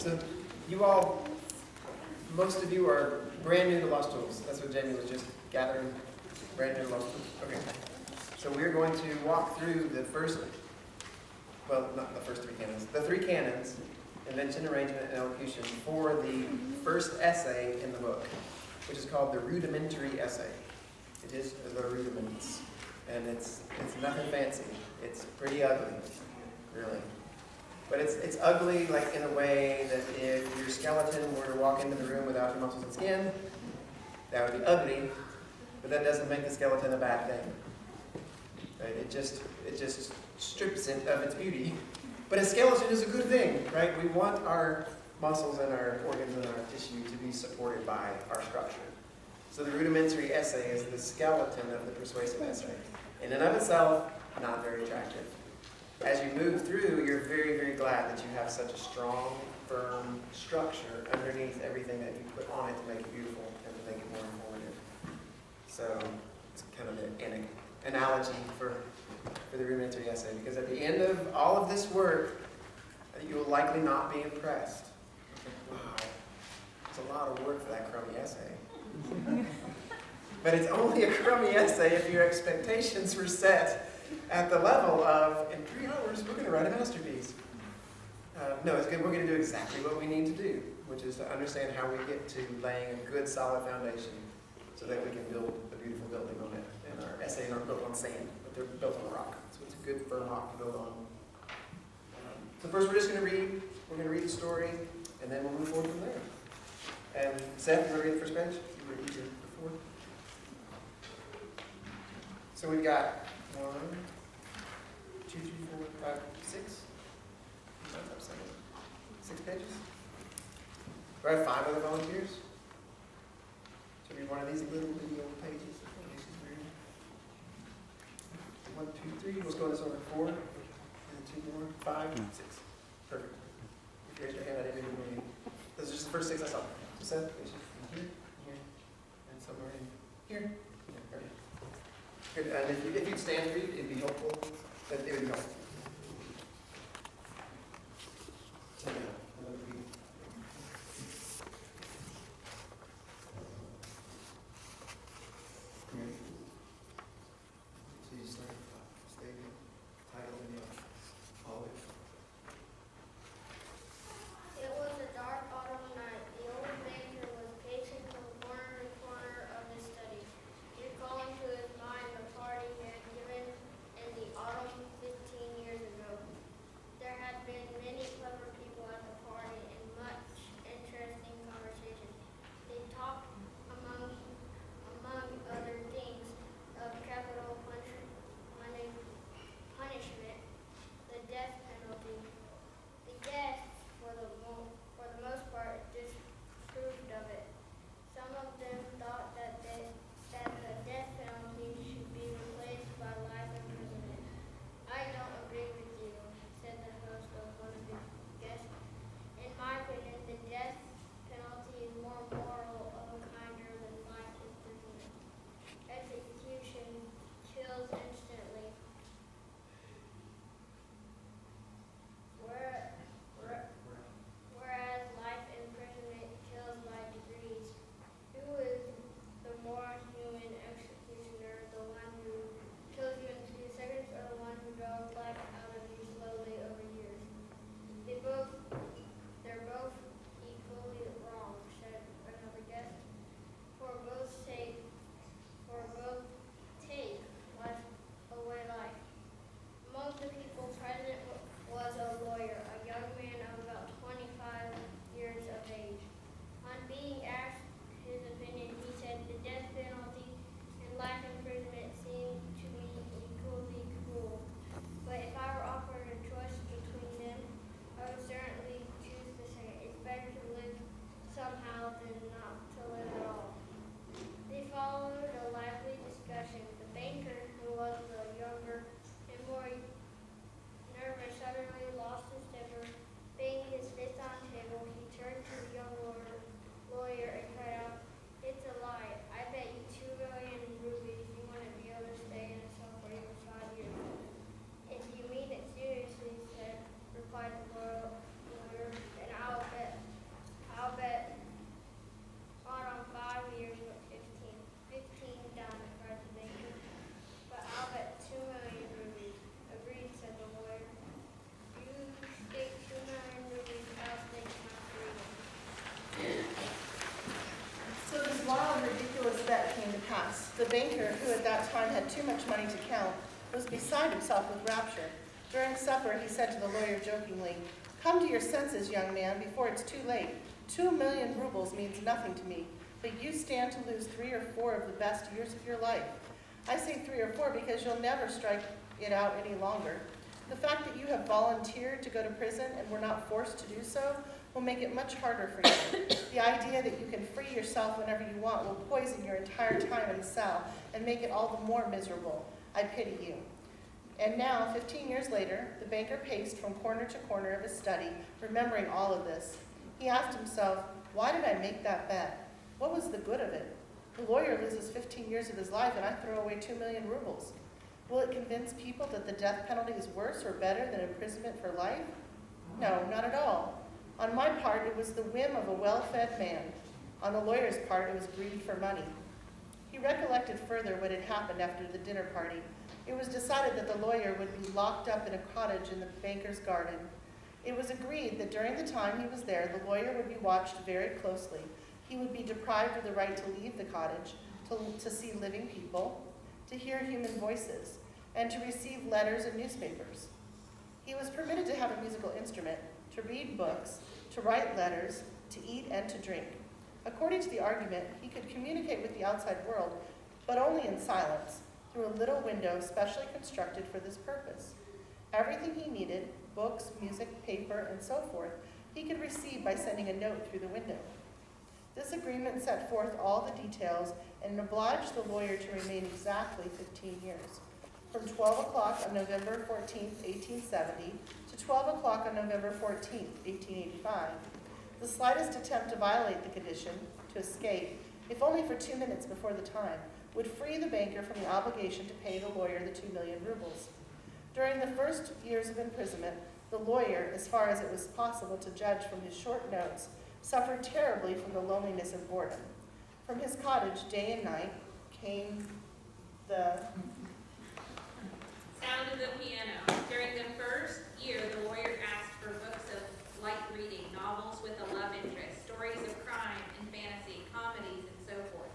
So you all, most of you are brand new to Lost Tools. That's what Jamie was just gathering, brand new to Lost Tools. Okay. So we're going to walk through the first, well, not the first three canons, the three canons, invention, arrangement, and elocution, for the first essay in the book, which is called the rudimentary essay. It is the rudiments, and it's nothing fancy. It's pretty ugly, really. But it's ugly like in a way that if your skeleton were to walk into the room without your muscles and skin, that would be ugly, but that doesn't make the skeleton a bad thing. Right? It just strips it of its beauty. But a skeleton is a good thing, right? We want our muscles and our organs and our tissue to be supported by our structure. So the rudimentary essay is the skeleton of the persuasive essay. In and of itself, not very attractive. As you move through, you're very, very glad that you have such a strong, firm structure underneath everything that you put on it to make it beautiful and to make it more informative. So it's kind of an analogy for the rudimentary essay, because at the end of all of this work, you will likely not be impressed. Wow, it's a lot of work for that crummy essay. But it's only a crummy essay if your expectations were set at the level of, in 3 hours, we're going to write a masterpiece. No, it's good. We're going to do exactly what we need to do, which is to understand how we get to laying a good, solid foundation so that we can build a beautiful building on it. And our essays aren't built on sand, but they're built on rock. So it's a good, firm rock to build on. So first we're just going to read. We're going to read the story, and then we'll move forward from there. And Seth, you want to read the first page? You read it before. So we've got 1, 2, 3, 4, 5, 6. 6 pages. Do I have 5 other volunteers? So read one of these little video pages. 1, 2, 3. Let's go in this order. 4, and 2 more. 5, 6. Perfect. If you raise your hand, I didn't even read. Those are just the first 6 I saw. So Seth, here, here, and somewhere in here. Yeah, right. Good. And if you'd stand and read, it'd be helpful. It would be helpful. So, yeah, another read. Great. So you start at the top. Stay good. Title and all of it. It was a dark autumn night. The old major was pacing from corner to corner of his study, recalling to his mind the party he had given in the autumn 15 The banker, who at that time had too much money to count, was beside himself with rapture. During supper, he said to the lawyer jokingly, "Come to your senses, young man, before it's too late. 2,000,000 rubles means nothing to me, but you stand to lose 3 or 4 of the best years of your life. I say 3 or 4 because you'll never strike it out any longer. The fact that you have volunteered to go to prison and were not forced to do so will make it much harder for you. The idea that you can free yourself whenever you want will poison your entire time in the cell and make it all the more miserable. I pity you." And now, 15 years later, the banker paced from corner to corner of his study, remembering all of this. He asked himself, why did I make that bet? What was the good of it? The lawyer loses 15 years of his life and I throw away 2,000,000 rubles. Will it convince people that the death penalty is worse or better than imprisonment for life? No, not at all. On my part, it was the whim of a well-fed man. On the lawyer's part, it was greed for money. He recollected further what had happened after the dinner party. It was decided that the lawyer would be locked up in a cottage in the banker's garden. It was agreed that during the time he was there, the lawyer would be watched very closely. He would be deprived of the right to leave the cottage, to see living people, to hear human voices, and to receive letters and newspapers. He was permitted to have a musical instrument, to read books, to write letters, to eat and to drink. According to the argument, he could communicate with the outside world, but only in silence, through a little window specially constructed for this purpose. Everything he needed, books, music, paper, and so forth, he could receive by sending a note through the window. This agreement set forth all the details and obliged the lawyer to remain exactly 15 years, from 12 o'clock on November 14, 1870, to 12 o'clock on November 14, 1885. The slightest attempt to violate the condition, to escape, if only for 2 minutes before the time, would free the banker from the obligation to pay the lawyer the 2,000,000 rubles. During the first years of imprisonment, the lawyer, as far as it was possible to judge from his short notes, suffered terribly from the loneliness and boredom. From his cottage, day and night, came the sound of the piano. During the first year, the lawyer asked for books of light reading, novels with a love interest, stories of crime and fantasy, comedies, and so forth.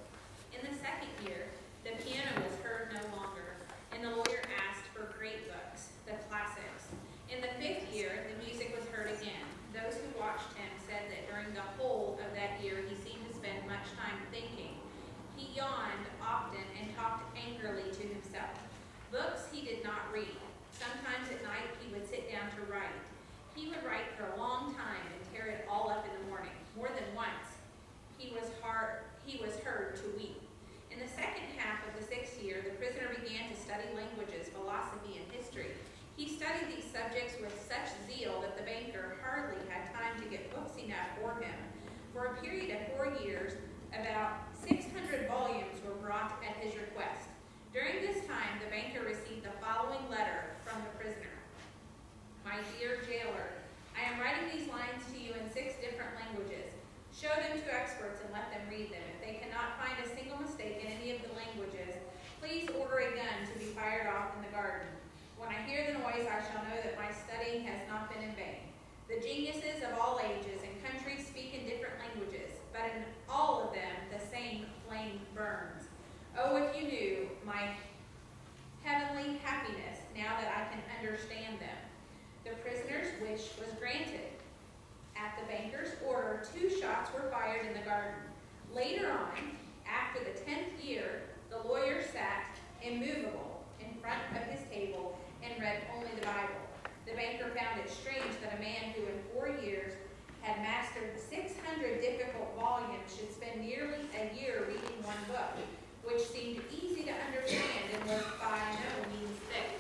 In the second year, the piano was heard no longer, and the lawyer asked for great books, the classics. In the 5th year, the music was heard again. Those who watched him said that during the whole of that year, he seemed to spend much time thinking. He yawned often and talked angrily to himself. Books he did not read. Sometimes at night he would sit down to write. He would write for a long time and tear it all up in the morning. More than once, he was heard to weep. In the second half of the 6th year, the prisoner began to study languages, philosophy, and history. He studied these subjects with such zeal that the banker hardly had time to get books enough for him. For a period of 4 years, about 600 volumes were brought at his request. During this time, the banker received the following letter from the prisoner. "My dear jailer, I am writing these lines to you in 6 different languages. Show them to experts and let them read them. If they cannot find a single mistake in any of the languages, please order a gun to be fired off in the garden. When I hear the noise, I shall know that my studying has not been in vain. The geniuses of all ages and countries speak in different languages, but in all of them the same flame burns. Oh, if you knew my heavenly happiness now that I can understand them." The prisoner's wish was granted. At the banker's order, 2 shots were fired in the garden. Later on, after the 10th year, the lawyer sat immovable in front of his table and read only the Bible. The banker found it strange that a man who in 4 years had mastered 600 difficult volumes should spend nearly a year reading one book, which seemed easy to understand and was by no means thick.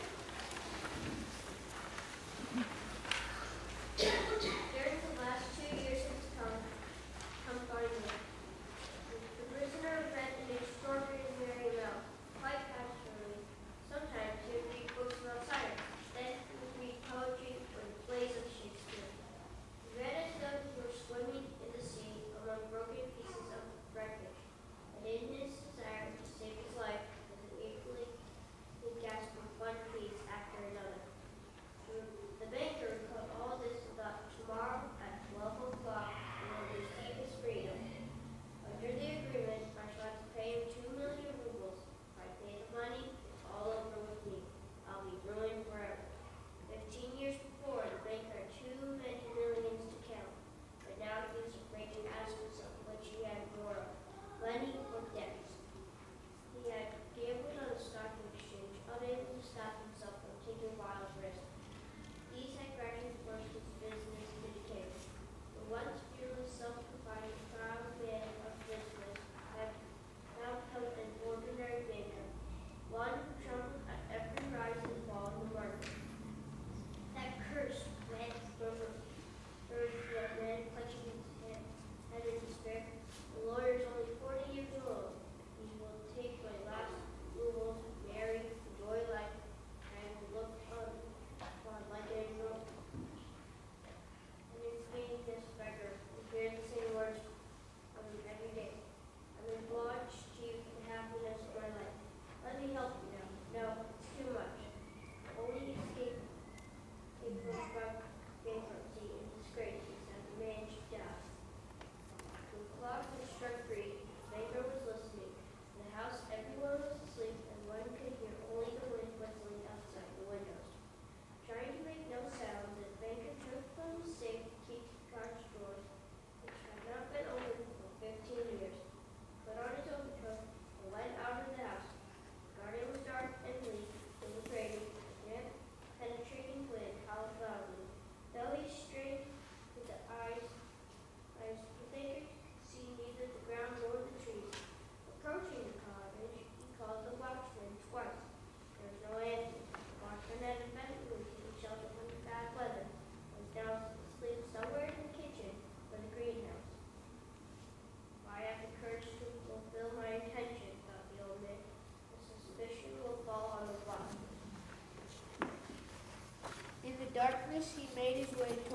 During the last 2 years of his confinement, the prisoner read an extraordinary amount, quite passionately. Sometimes he would read books of science, then he would read poetry or the plays of Shakespeare. He read as though he were swimming in the sea among broken pieces of wreckage, and in his desire to save his life with an equally gasping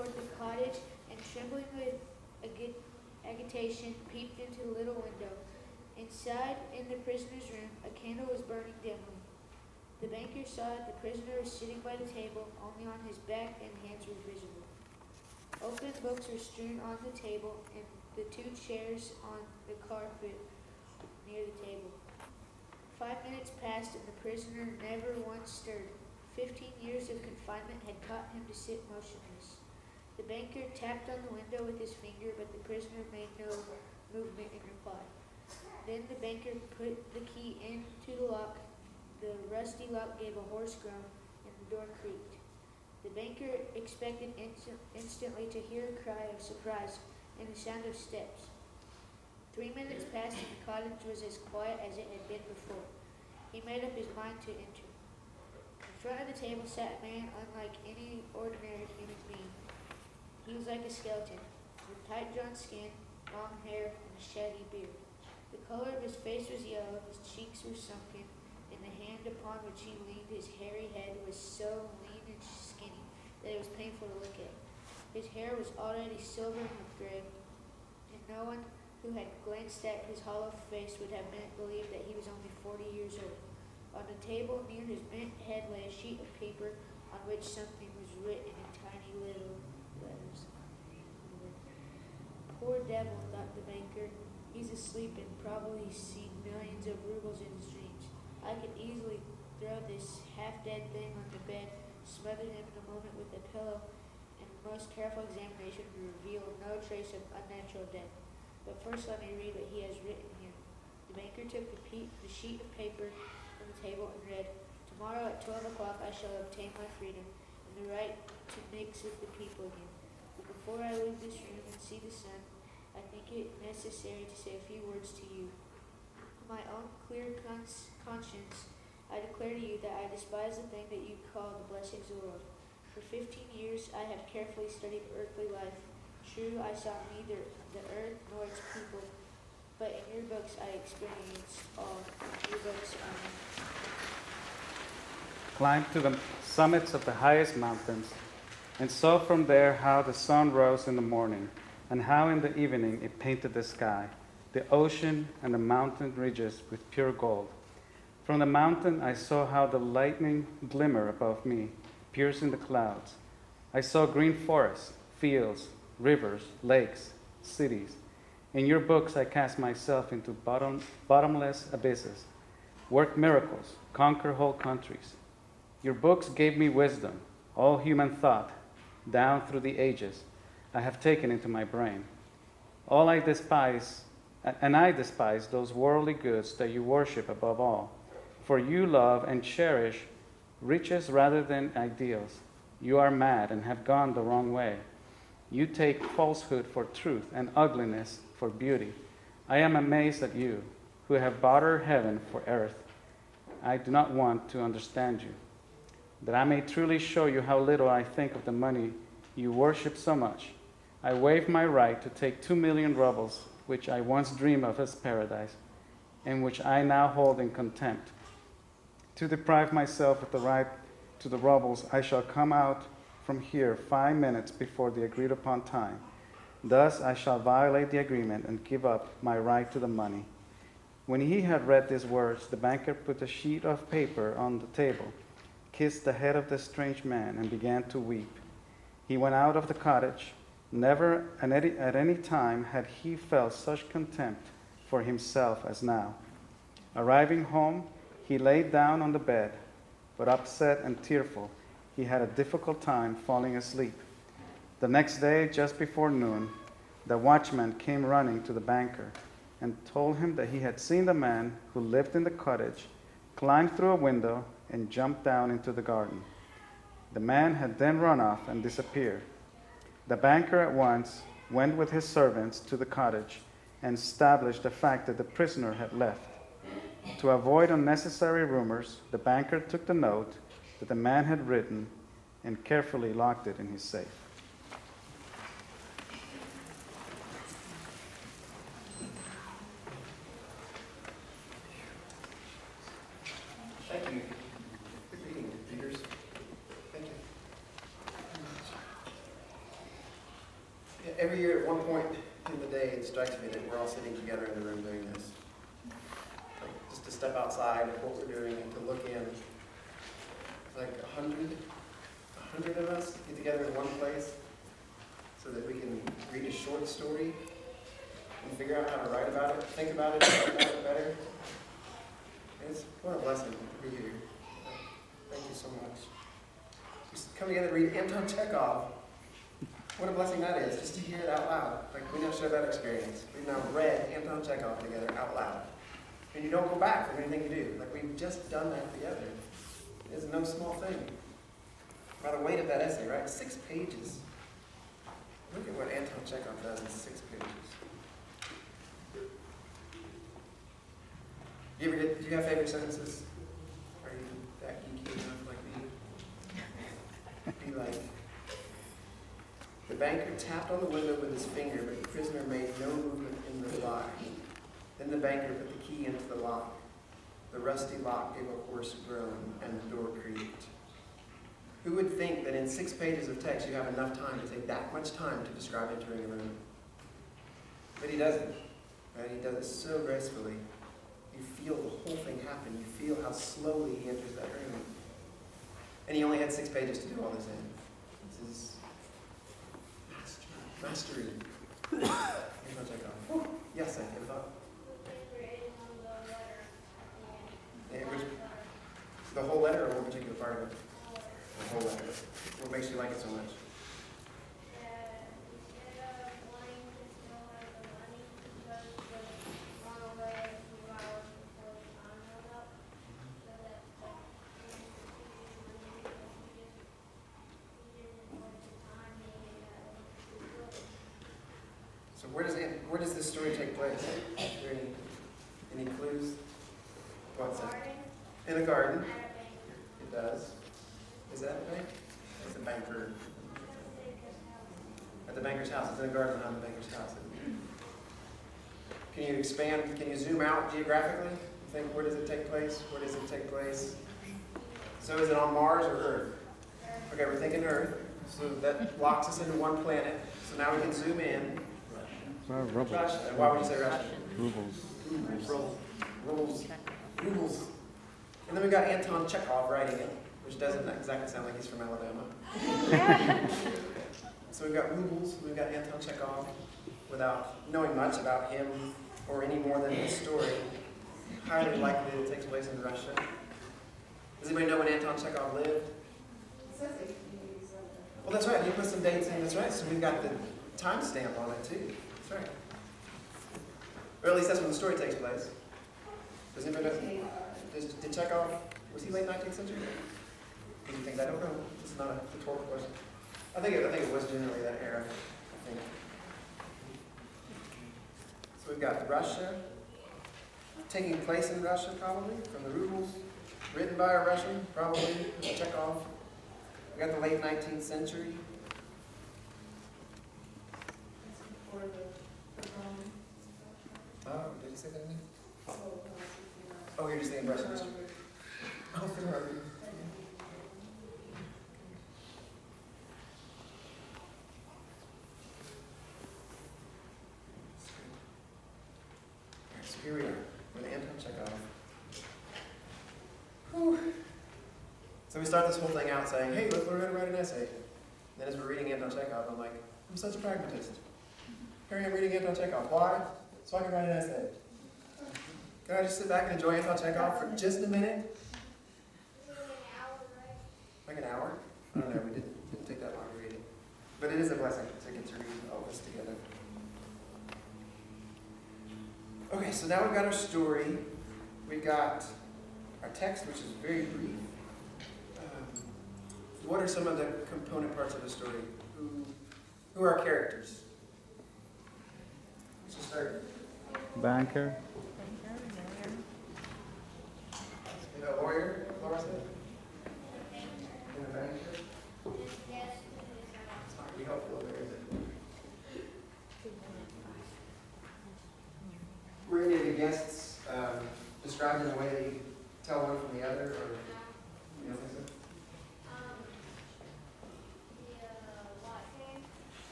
toward the cottage and, trembling with agitation, peeped into the little window. Inside, in the prisoner's room, a candle was burning dimly. The banker saw that the prisoner was sitting by the table, only on his back and hands were visible. Open books were strewn on the table, and the 2 chairs on the carpet near the table. 5 minutes passed, and the prisoner never once stirred. 15 years of confinement had taught him to sit motionless. The banker tapped on the window with his finger, but the prisoner made no movement in reply. Then the banker put the key into the lock. The rusty lock gave a hoarse groan, and the door creaked. The banker expected instantly to hear a cry of surprise and the sound of steps. 3 minutes passed, and the cottage was as quiet as it had been before. He made up his mind to enter. In front of the table sat a man unlike any ordinary human being. He was like a skeleton, with tight-drawn skin, long hair, and a shaggy beard. The color of his face was yellow, his cheeks were sunken, and the hand upon which he leaned his hairy head was so lean and skinny that it was painful to look at. His hair was already silvering with gray, and no one who had glanced at his hollow face would have believed that he was only 40 years old. On the table near his bent head lay a sheet of paper on which something was written in tiny little letters. Poor devil, thought the banker. He's asleep and probably seen millions of rubles in his dreams. I could easily throw this half-dead thing on the bed, smother him in a moment with a pillow, and the most careful examination would reveal no trace of unnatural death. But first let me read what he has written here. The banker took the sheet of paper from the table and read, "Tomorrow at 12 o'clock I shall obtain my freedom and the right to mix with the people again. But before I leave this room and see the sun, I think it necessary to say a few words to you. On my own clear conscience, I declare to you that I despise the thing that you call the blessings of the world. For 15 years I have carefully studied earthly life. True, I saw neither the earth nor its people, but in your books I experienced all. Your books are mine." Climbed to the summits of the highest mountains, and saw from there how the sun rose in the morning, and how in the evening it painted the sky, the ocean and the mountain ridges with pure gold. From the mountain I saw how the lightning glimmer above me, piercing the clouds. I saw green forests, fields, rivers, lakes, cities. In your books I cast myself into bottomless abysses, work miracles, conquer whole countries. Your books gave me wisdom, all human thought, down through the ages, I have taken into my brain. I despise those worldly goods that you worship above all. For you love and cherish riches rather than ideals. You are mad and have gone the wrong way. You take falsehood for truth and ugliness for beauty. I am amazed at you, who have bartered heaven for earth. I do not want to understand you, that I may truly show you how little I think of the money you worship so much. I waive my right to take 2 million rubles, which I once dreamed of as paradise, and which I now hold in contempt. To deprive myself of the right to the rubles, I shall come out from here 5 minutes before the agreed upon time. Thus I shall violate the agreement and give up my right to the money." When he had read these words, the banker put a sheet of paper on the table, kissed the head of the strange man, and began to weep. He went out of the cottage. Never at any time had he felt such contempt for himself as now. Arriving home, he lay down on the bed, but upset and tearful, he had a difficult time falling asleep. The next day, just before noon, the watchman came running to the banker and told him that he had seen the man who lived in the cottage climb through a window and jump down into the garden. The man had then run off and disappeared. The banker at once went with his servants to the cottage and established the fact that the prisoner had left. To avoid unnecessary rumors, the banker took the note that the man had written and carefully locked it in his safe. Thank you. Good reading, readers. Thank you. Every year at one point in the day, it strikes me that we're all sitting together in the room doing this. Like, just to step outside of what we're doing and to look in. Like 100 of us get together in one place so that we can read a short story and figure out how to write about it, think about it, talk about it better. And it's what a blessing to be here. Thank you so much. Just come together and read Anton Chekhov. What a blessing that is, just to hear it out loud. Like, we now share that experience. We've now read Anton Chekhov together out loud. And you don't go back from anything you do. Like, we've just done that together. It's no small thing. By the weight of that essay, right? 6 pages. Look at what Anton Chekhov does in 6 pages. Do you have favorite sentences? Are you that geeky enough like me? Be like, the banker tapped on the window with his finger, but the prisoner made no movement in reply. Then the banker put the key into the lock. The rusty lock gave a hoarse groan, and the door creaked. Who would think that in 6 pages of text you have enough time to take that much time to describe entering a room? But he doesn't. Right? He does it so gracefully. You feel the whole thing happen. You feel how slowly he enters that room. And he only had 6 pages to do all this in. This is mastery. Anton Chekhov. Yes, I can. The whole letter, or one particular part of it? The whole letter. What makes you like it so much? So where does this story take place? Is there any clues? What's that? In a garden. It does. Is that a bank? It's a banker. At the banker's house. It's in a garden behind the banker's house. Can you expand? Can you zoom out geographically? You think, where does it take place? Where does it take place? So is it on Mars or Earth? Okay, we're thinking Earth. So that locks us into one planet. So now we can zoom in. Russia. Why would you say Russia? Rubles. And then we got Anton Chekhov writing it, which doesn't exactly sound like he's from Alabama. So we've got rubles, we've got Anton Chekhov, without knowing much about him or any more than his story. Highly likely that it takes place in Russia. Does anybody know when Anton Chekhov lived? Well, that's right. He put some dates in. That's right. So we've got the timestamp on it too. That's right. Or at least that's when the story takes place. Does anybody know? Did Chekhov, was he late 19th century? Do you think? I don't know. This is not a rhetorical question. I think it was generally that era, I think. So we've got Russia, taking place in Russia probably, from the rubles, written by a Russian, probably, Chekhov. We got the late 19th century. Oh, did you say that again? Oh, you're just thinking Russian history. Oh, Ferrari. So here we are with Anton Chekhov. Whew. So we start this whole thing out saying, hey, look, we're going to write an essay. And then as we're reading Anton Chekhov, I'm like, I'm such a pragmatist. Here I am reading Anton Chekhov. Why? So I can write an essay. Can I just sit back and enjoy Anton Chekhov for just a minute? Like an hour? I don't know, we didn't take that long to read it. But it is a blessing to get to read all this together. Okay, so now we've got our story. We've got our text, which is very brief. What are some of the component parts of the story? Who are our characters? Let's just start. Banker. A lawyer, Laura said? And a banker? It's not really helpful there, is it? Were any of the guests described in a way that you tell one from the other, or you don't think so?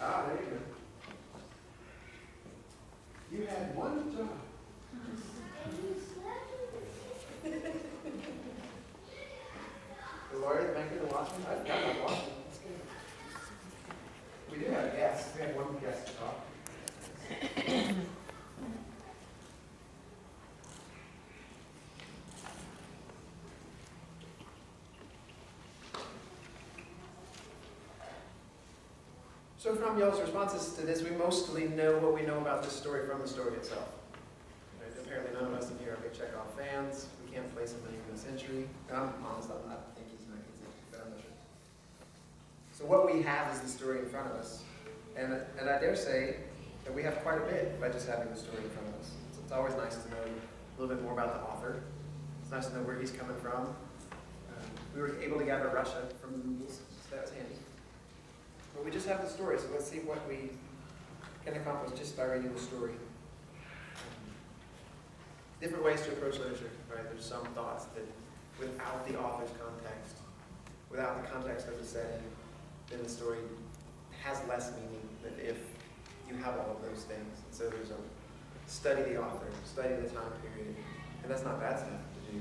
Ah, there you go. one job. The lawyer, the banker, the watchman. I've got my watchman. That's good. We do have guests. We have one guest to talk. So from y'all's responses to this, we mostly know what we know about this story from the story itself. Right? Apparently none of us in here are big Chekhov fans. We can't place him in the century. And I'm honest, I think he's 19th century, but I'm not sure. So what we have is the story in front of us. And I dare say that we have quite a bit by just having the story in front of us. So it's always nice to know a little bit more about the author. It's nice to know where he's coming from. We were able to gather Russia from the movies, so that was handy. But we just have the story, so let's see what we can accomplish just by reading the story. Different ways to approach literature, right? There's some thoughts that without the author's context, without the context of the setting, then the story has less meaning than if you have all of those things. And so there's a study the author, study the time period, and that's not bad stuff to do.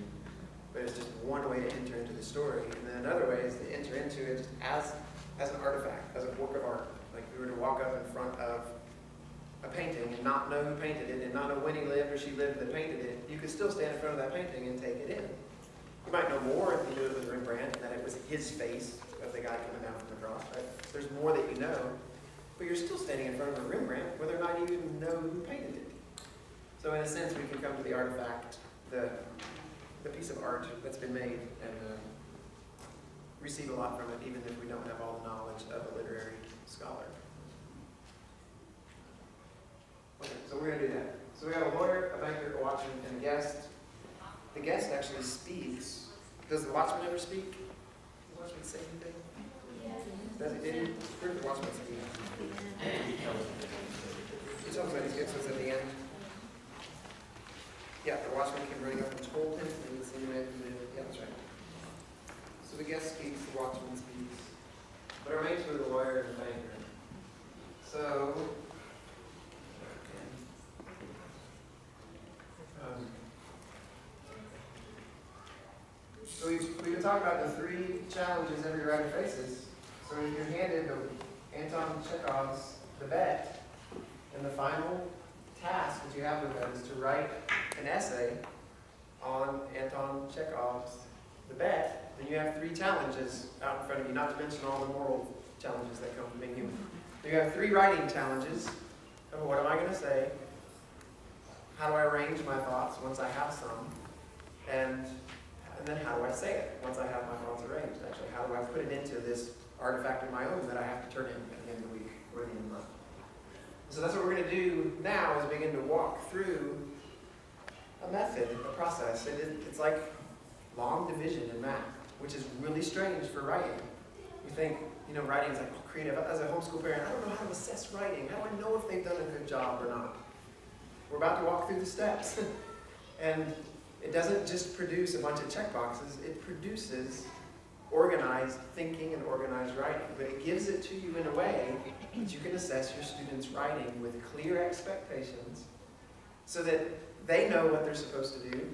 But it's just one way to enter into the story, and then another way is to enter into it just as an artifact, as a work of art. Like if we were to walk up in front of a painting and not know who painted it, and not know when he lived or she lived that painted it, you could still stand in front of that painting and take it in. You might know more if you knew it was Rembrandt and that it was his face of the guy coming down from the cross. Right? There's more that you know, but you're still standing in front of a Rembrandt, whether or not you even know who painted it. So in a sense, we can come to the artifact, the piece of art that's been made, and receive a lot from it, even if we don't have all the knowledge of a literary scholar. Okay, so we're going to do that. So we have a lawyer, a banker, a watchman, and a guest. The guest actually speaks. Does the watchman ever speak? Does the watchman say anything? Does he? Did he? Where did the watchman speak? He tells us that he gets us at the end. Yeah, the watchman came running up and told him, and he insinuated that, yeah, that's right. So the guest speaks, the watchman speaks. But our mates were the lawyer and the banker. So, we've been talking about the three challenges every writer faces. So you're handed Anton Chekhov's The Bet, and the final task that you have with that is to write an essay on Anton Chekhov's The Bet. Then you have three challenges out in front of you, not to mention all the moral challenges that come from being human. You have three writing challenges. Oh, what am I going to say? How do I arrange my thoughts once I have some? And then how do I say it once I have my thoughts arranged? Actually, how do I put it into this artifact of my own that I have to turn in at the end of the week or the end of the month? So that's what we're going to do now, is begin to walk through a method, a process. It's like long division in math, which is really strange for writing. You think, writing is like creative. As a homeschool parent, I don't know how to assess writing. How do I know if they've done a good job or not? We're about to walk through the steps. And it doesn't just produce a bunch of check boxes. It produces organized thinking and organized writing. But it gives it to you in a way that you can assess your students' writing with clear expectations so that they know what they're supposed to do.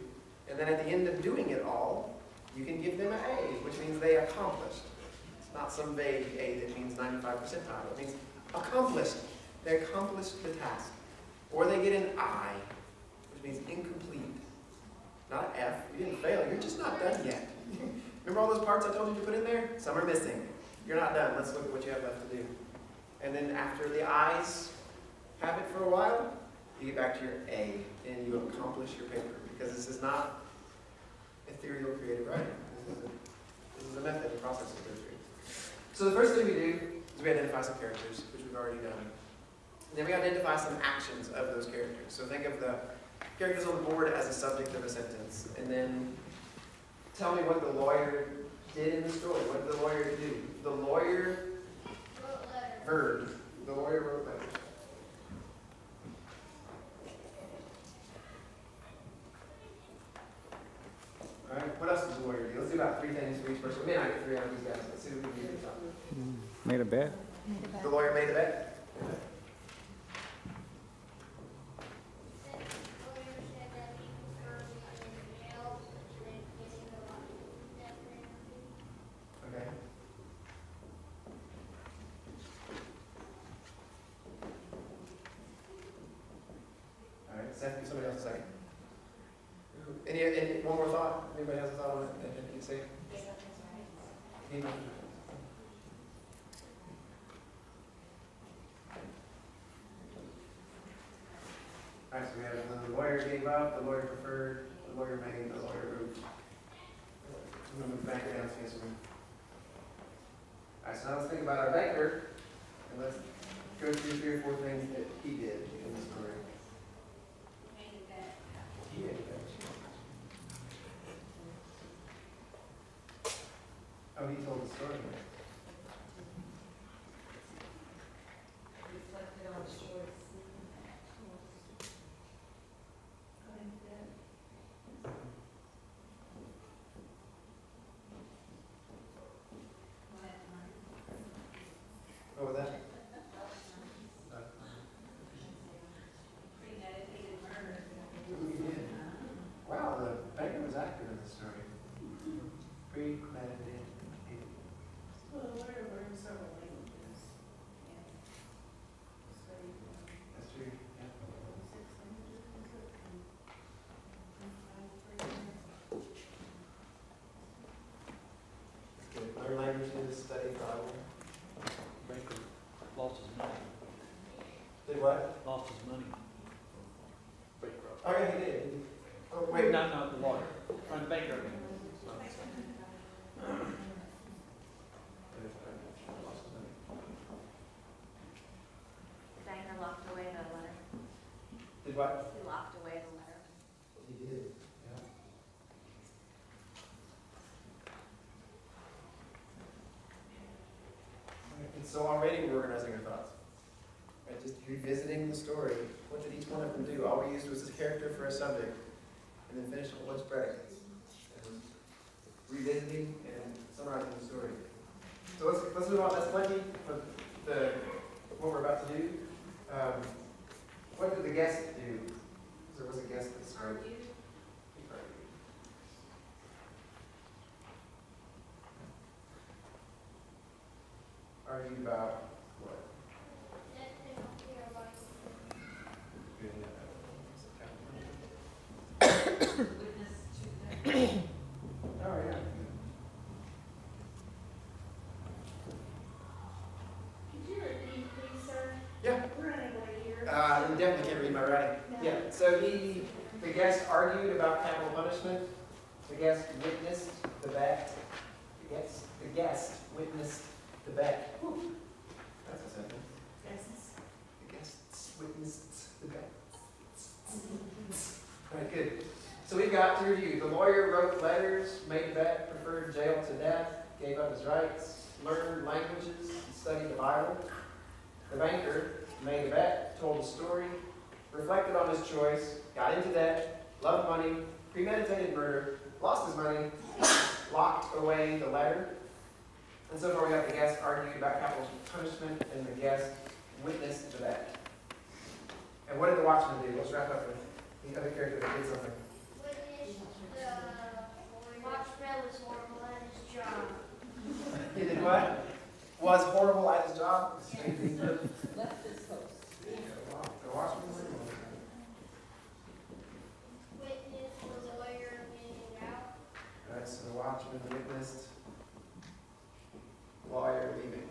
And then at the end of doing it all, you can give them an A, which means they accomplished. It's not some vague A that means 95 percentile. It means accomplished. They accomplished the task. Or they get an I, which means incomplete. Not an F. You didn't fail. You're just not done yet. Remember all those parts I told you to put in there? Some are missing. You're not done. Let's look at what you have left to do. And then after the I's have it for a while, you get back to your A, and you accomplish your paper. Because this is not ethereal creative writing. This is a method, a process to go through. So the first thing we do is we identify some characters, which we've already done. And then we identify some actions of those characters. So think of the characters on the board as a subject of a sentence. And then tell me what the lawyer did in the story. What did the lawyer do? The lawyer verb. The lawyer wrote letters. All right, what else does the lawyer do? Let's do about three things for each person. We may not get three out of these guys. Let's see what we can do. Made a bet. The lawyer made a bet. a second. Any, one more thought? Anybody has a thought on it that you can say? Anyone? All right, so we have the lawyer gave up, the lawyer preferred, the lawyer made, the lawyer moved. I'm gonna move back down to this one. All right, so now let's think about our banker, and let's go through 3 or 4 things that he did in the story. He made that. Oh, he told the story. Reflected on choice. What was that? Premeditated murder. Ooh, he did. Wow, the banker was accurate in the story. Premeditated. Well, the lawyer learned several languages. That's true, yeah. Good. Learn languages, study Bible. Banker lost his money. Did what? Lost his money. Bankrupt. Oh, yeah, he did. Oh, wait. Not the lawyer. The banker. The banker locked away the letter. Did what? He locked away the letter. He did, yeah. And so already we're organizing our thoughts. Right, just revisiting the story. What did each one of them do? All we used was this character for a subject, and then finish with what's predicates. And revisiting and summarizing the story. So let's move on. That's plenty of what we're about to do. What did the guest do? There was a guest that started. Argued about what? Witness to the. Oh, yeah. Could you repeat, please, sir? Yeah. We're unable to hear. You definitely can't read my writing. Yeah, so the guest argued about capital punishment. The guest witnessed the bet. The guest witnessed the bet. Whew. That's a sentence. The guests witnessed the bet. All right, good. So we've got to review. The lawyer wrote letters, made a bet, preferred jail to death, gave up his rights, learned languages, studied the Bible. The banker made a bet, told a story, reflected on his choice, got into debt, loved money, premeditated murder, lost his money, locked away the letter. And so far we got the guest arguing about capital punishment, and the guest witnessed the bet. And what did the watchman do? Let's wrap up with the other character that did something. Witness, the watchman was horrible at his job. He did what? Was horrible at his job. Left his post. The watchman was horrible. Witness was a lawyer getting out. All right, so the watchman witnessed lawyer leaving.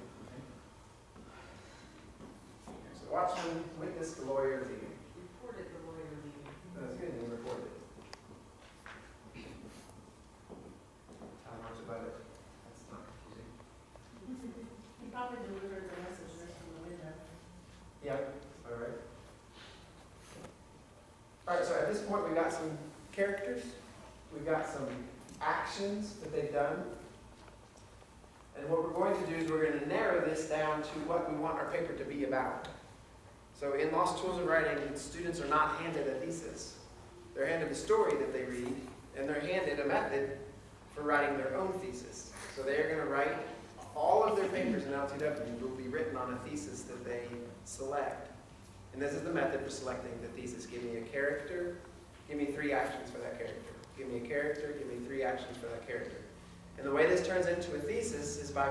So the watchman witnessed the lawyer leaving. Reported the lawyer leaving. That's good, and he reported it. How much about it? That's not confusing. He probably delivered the message right from the window. Yeah, all right. All right, so at this point, we've got some characters, we've got some actions that they've done. And what we're going to do is we're going to narrow this down to what we want our paper to be about. So in Lost Tools of Writing, students are not handed a thesis. They're handed a story that they read, and they're handed a method for writing their own thesis. So they're going to write all of their papers in LTW will be written on a thesis that they select. And this is the method for selecting the thesis. Give me a character, give me 3 actions for that character. Give me a character, give me 3 actions for that character. And the way this turns into a thesis is by